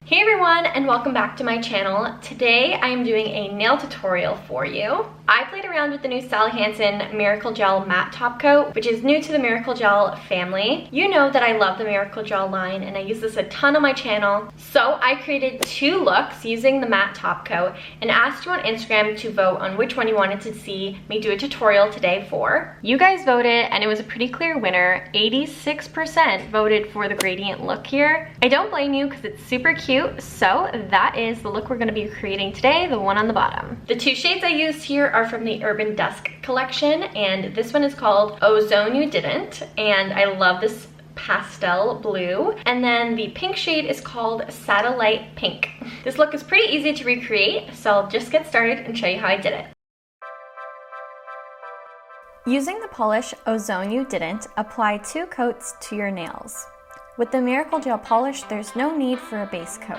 Hey everyone, and welcome back to my channel. Today I am doing a nail tutorial for you. I played around with the new Sally Hansen Miracle Gel Matte Top Coat, which is new to the Miracle Gel family. You know that I love the Miracle Gel line and I use this a ton on my channel. So I created two looks using the matte top coat and asked you on Instagram to vote on which one you wanted to see me do a tutorial today for. You guys voted and it was a pretty clear winner. 86% voted for the gradient look here. I don't blame you because it's super cute. So that is the look we're going to be creating today, the one on the bottom. The two shades I used here are from the Urban Dusk collection, and this one is called Ozone You Didn't, and I love this pastel blue. And then the pink shade is called SATEL-LITE Pink. This look is pretty easy to recreate, so I'll just get started and show you how I did it. Using the polish Ozone You Didn't, apply 2 coats to your nails. With the Miracle Gel polish, there's no need for a base coat.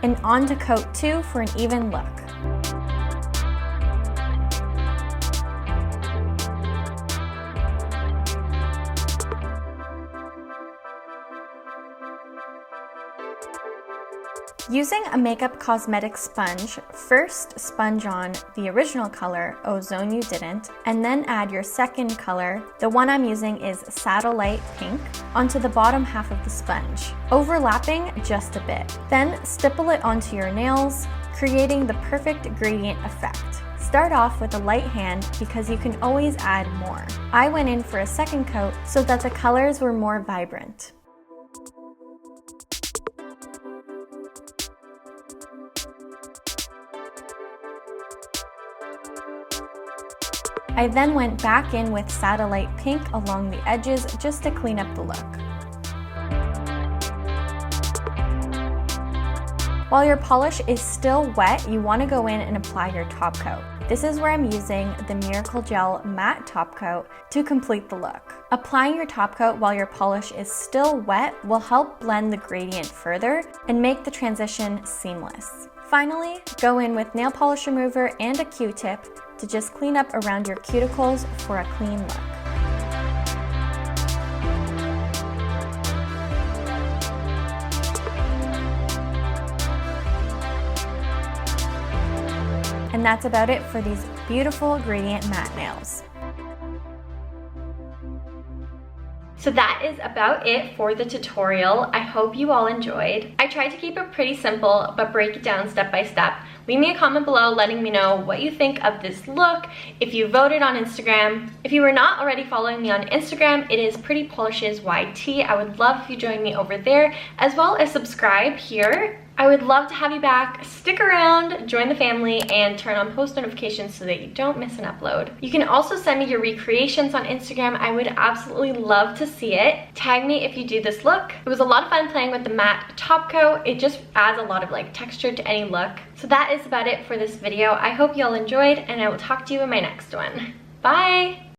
And on to coat 2 for an even look. Using a makeup cosmetics sponge, first sponge on the original color, Ozone You Didn't, and then add your second color, the one I'm using is SATEL-LITE Pink, onto the bottom half of the sponge, overlapping just a bit. Then stipple it onto your nails, creating the perfect gradient effect. Start off with a light hand because you can always add more. I went in for a second coat so that the colors were more vibrant. I then went back in with SATEL-LITE Pink along the edges just to clean up the look. While your polish is still wet, you want to go in and apply your top coat. This is where I'm using the Miracle Gel Matte Top Coat to complete the look. Applying your top coat while your polish is still wet will help blend the gradient further and make the transition seamless. Finally, go in with nail polish remover and a Q-tip to just clean up around your cuticles for a clean look. And that's about it for these beautiful gradient matte nails. So that is about it for the tutorial. I hope you all enjoyed. I tried to keep it pretty simple, but break it down step by step. Leave me a comment below letting me know what you think of this look, if you voted on Instagram. If you were not already following me on Instagram, it is prettypolishes YT. I would love if you join me over there, as well as subscribe here. I would love to have you back. Stick around, join the family, and turn on post notifications so that you don't miss an upload. You can also send me your recreations on Instagram. I would absolutely love to see it. Tag me if you do this look. It was a lot of fun playing with the matte top coat. It just adds a lot of texture to any look. So that is about it for this video. I hope you all enjoyed, and I will talk to you in my next one. Bye!